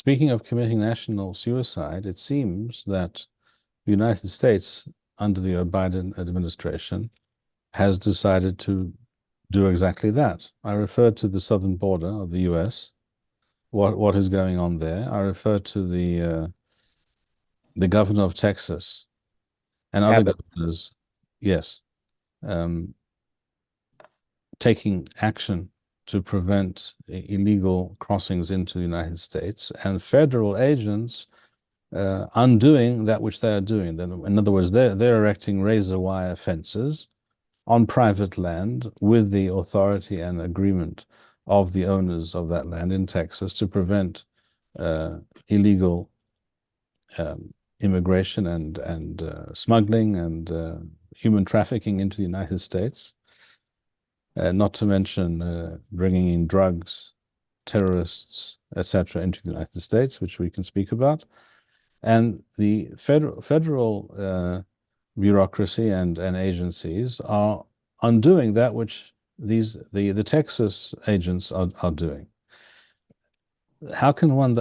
speaking of committing national suicide, it seems that the United States, under the Biden administration, has decided to do exactly that. I refer to the southern border of the US, what is going on there. I refer to the governor of Texas and other Habit. governors, yes, um, taking action to prevent illegal crossings into the United States, and federal agents undoing that which they are doing. In other words, they're erecting razor wire fences on private land with the authority and agreement of the owners of that land in Texas to prevent illegal immigration and smuggling and human trafficking into the United States. Not to mention bringing in drugs, terrorists, etc., into the United States, which we can speak about. And the federal bureaucracy and agencies are undoing that which the Texas agents are doing. How can one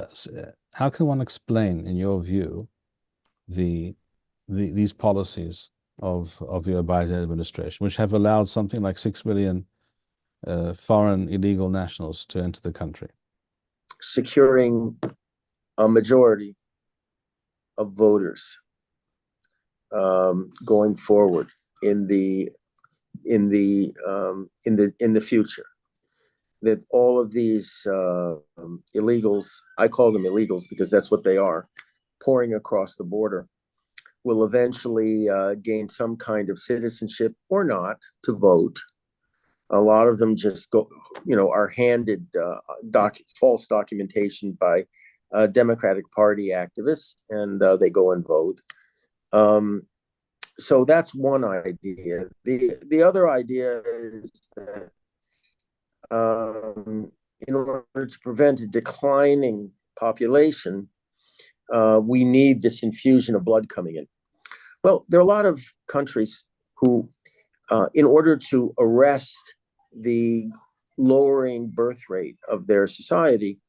explain, in your view, these policies of the Biden administration, which have allowed something like 6 million foreign illegal nationals to enter the country? Securing a majority of voters going forward in the future. That all of these illegals, I call them illegals because that's what they are, pouring across the border, will eventually gain some kind of citizenship or not to vote. A lot of them just are handed false documentation by Democratic Party activists, and they go and vote. So that's one idea. The other idea is that in order to prevent a declining population, we need this infusion of blood coming in. Well, there are a lot of countries who, in order to arrest the lowering birth rate of their society,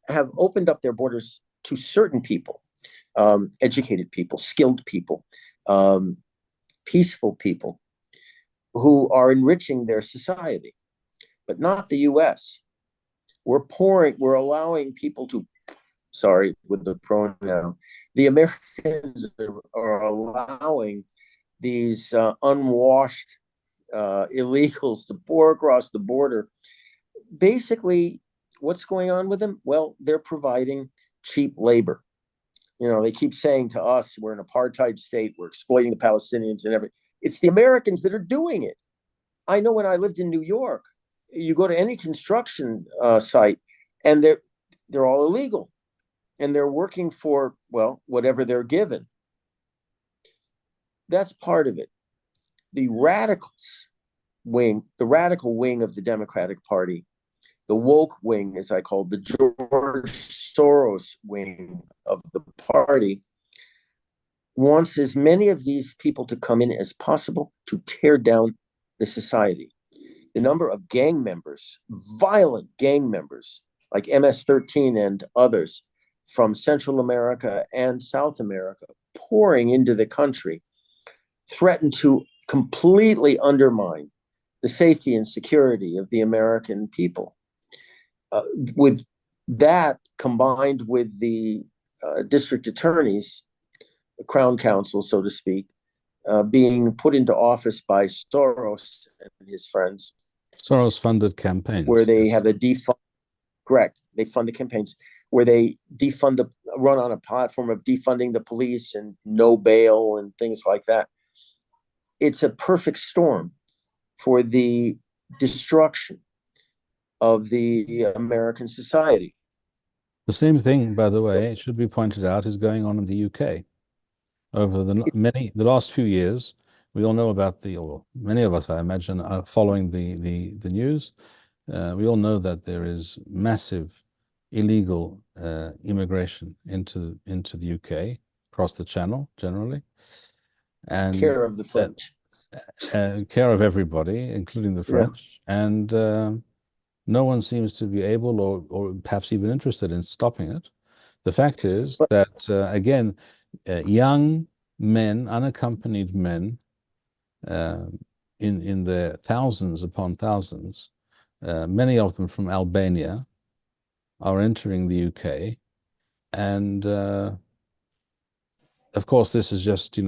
have opened up their borders to certain people, educated people, skilled people, peaceful people who are enriching their society, but not the US. We're allowing people to, sorry, with the pronoun, the Americans are allowing these unwashed illegals to pour across the border. Basically, what's going on with them? Well, they're providing cheap labor. They keep saying to us, we're an apartheid state, we're exploiting the Palestinians and everything. It's the Americans that are doing it. I know when I lived in New York, you go to any construction site and they're all illegal. And they're working for, well, whatever they're given. That's part of it. The radical wing of the Democratic Party, the woke wing, as I call it, the George Soros wing of the party, wants as many of these people to come in as possible to tear down the society. The number of gang members, violent gang members, like MS-13 and others from Central America and South America pouring into the country, threaten to completely undermine the safety and security of the American people. With that, combined with the district attorneys, the Crown Counsel, so to speak, being put into office by Soros and his friends. Soros-funded campaigns. Where they have a defund, correct, they fund the campaigns, where they run on a platform of defunding the police and no bail and things like that. It's a perfect storm for the destruction of the American society. The same thing, by the way, it should be pointed out, is going on in the UK. Over the last few years, we all know about or many of us, I imagine, are following the news. We all know that there is massive illegal immigration into the UK, across the Channel generally, and care of the French, care of everybody, including the French, and no one seems to be able or perhaps even interested in stopping it. The fact is that, again, young men, unaccompanied men, in their thousands upon thousands, many of them from Albania, are entering the UK. And of course, this is just,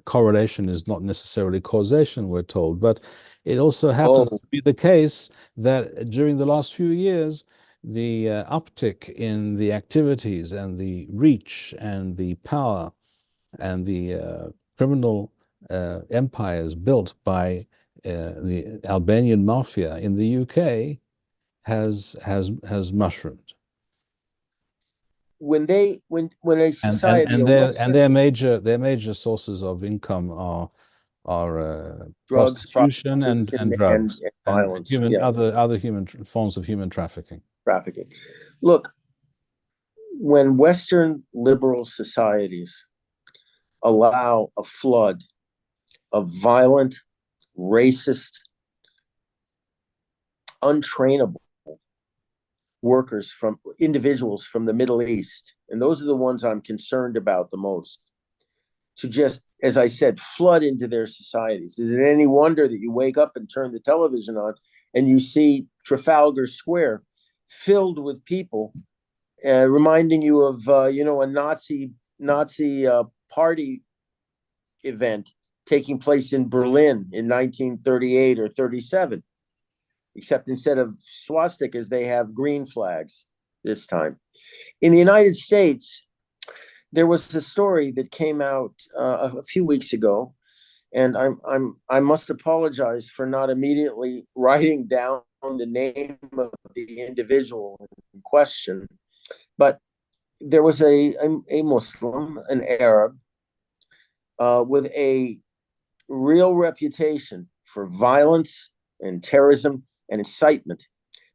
correlation is not necessarily causation, we're told, but it also happens to be the case that during the last few years, the uptick in the activities and the reach and the power and the criminal empires built by the Albanian mafia in the UK has mushroomed. When a society, And their major sources of income are drugs, prostitution and drugs and violence, other human forms of human trafficking. Look, when Western liberal societies allow a flood of violent, racist, untrainable individuals from the Middle East, and those are the ones I'm concerned about the most, to just, as I said, flood into their societies. Is it any wonder that you wake up and turn the television on and you see Trafalgar Square filled with people, reminding you of a Nazi party event taking place in Berlin in 1938 or 37, except instead of swastikas, they have green flags this time. In the United States, there was a story that came out a few weeks ago, and I must apologize for not immediately writing down the name of the individual in question, but there was a Muslim, an Arab, with a real reputation for violence and terrorism and incitement.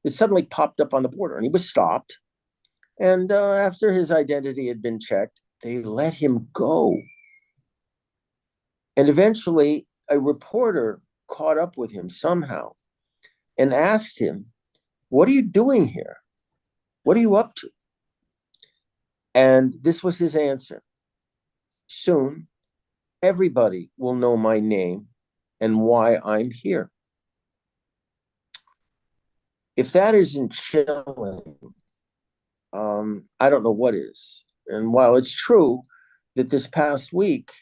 It suddenly popped up on the border, and he was stopped. And after his identity had been checked, they let him go. And eventually, a reporter caught up with him somehow and asked him, "What are you doing here? What are you up to?" And this was his answer: "Soon, everybody will know my name and why I'm here." If that isn't chilling, I don't know what is. And while it's true that this past week,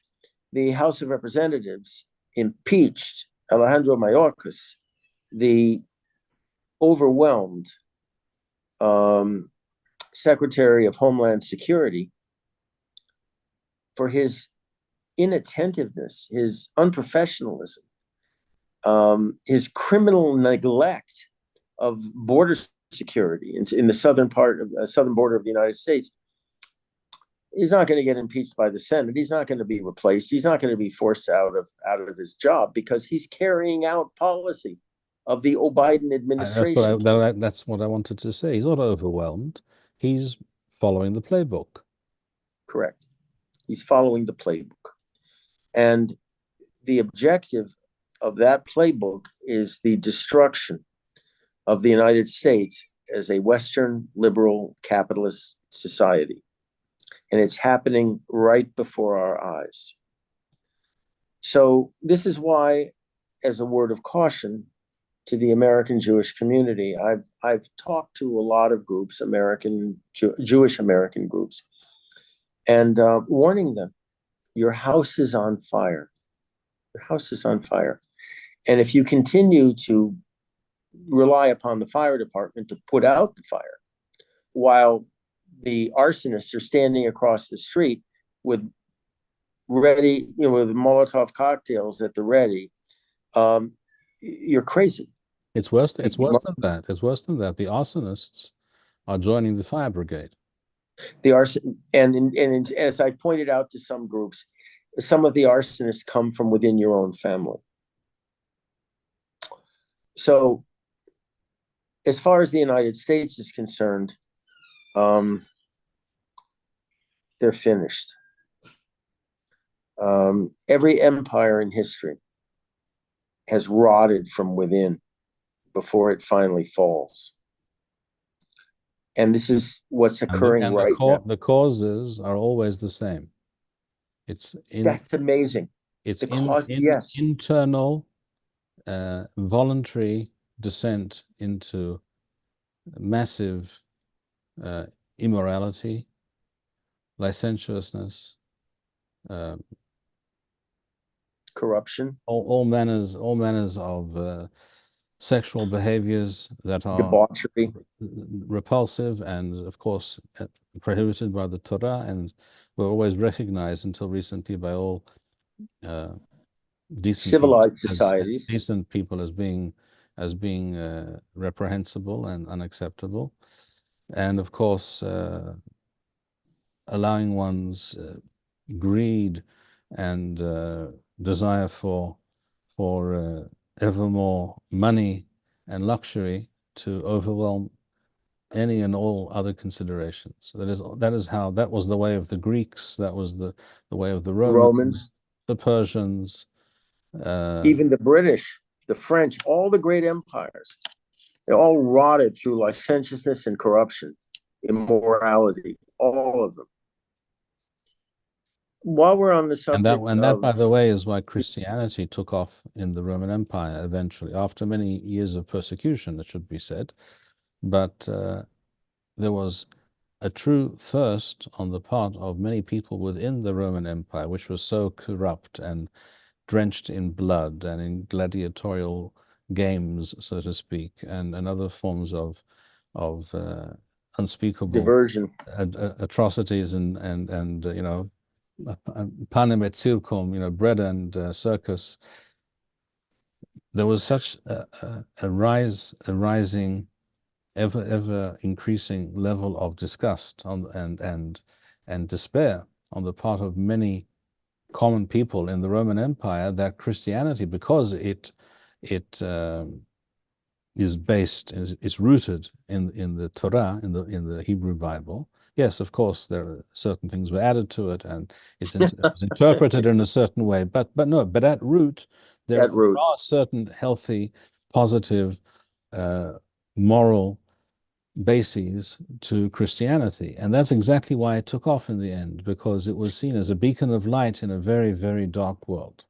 the House of Representatives impeached Alejandro Mayorkas, the overwhelmed Secretary of Homeland Security, for his inattentiveness, his unprofessionalism, his criminal neglect of border security in the southern border of the United States. He's not going to get impeached by the Senate. He's not going to be replaced. He's not going to be forced out of his job because he's carrying out policy of the Biden administration. That's what I wanted to say. He's not overwhelmed. He's following the playbook. Correct. He's following the playbook. And the objective of that playbook is the destruction of the United States as a Western liberal capitalist society. And it's happening right before our eyes. So this is why, as a word of caution to the American Jewish community, I've talked to a lot of groups, Jewish American groups, and warning them, your house is on fire. Your house is on fire. And if you continue to rely upon the fire department to put out the fire, while the arsonists are standing across the street with Molotov cocktails at the ready, you're crazy. It's worse than that. It's worse than that. The arsonists are joining the fire brigade. And as I pointed out to some groups, some of the arsonists come from within your own family. So, as far as the United States is concerned, they're finished. Every empire in history has rotted from within before it finally falls. And this is what's And the occurring and the right now. the causes are always the same. It's That's amazing. it's The cause, yes. internal voluntary descent into massive immorality, licentiousness, Corruption, all manners of sexual behaviors that are debauchery. repulsive and, of course, prohibited by the Torah, and were always recognized until recently by all decent people Civilized as societies. decent people as being reprehensible and unacceptable, and of course allowing one's greed and desire for ever more money and luxury to overwhelm any and all other considerations. That was the way of the Greeks. That was the way of the Romans, the Persians, even the British, the French, all the great empires. They all rotted through licentiousness and corruption, immorality, all of them. While we're on the subject and that, by the way, is why Christianity took off in the Roman Empire eventually, after many years of persecution, it should be said. But there was a true thirst on the part of many people within the Roman Empire, which was so corrupt and drenched in blood and in gladiatorial games, so to speak, and other forms of unspeakable diversion, atrocities and panem et circum, bread and circus. There was such a rising, ever increasing level of disgust and despair on the part of many common people in the Roman Empire that Christianity, because it is rooted in the Torah, in the Hebrew Bible. Yes, of course, there are certain things were added to it, and it was interpreted in a certain way. But at root, there are certain healthy, positive, moral bases to Christianity, and that's exactly why it took off in the end, because it was seen as a beacon of light in a very, very dark world.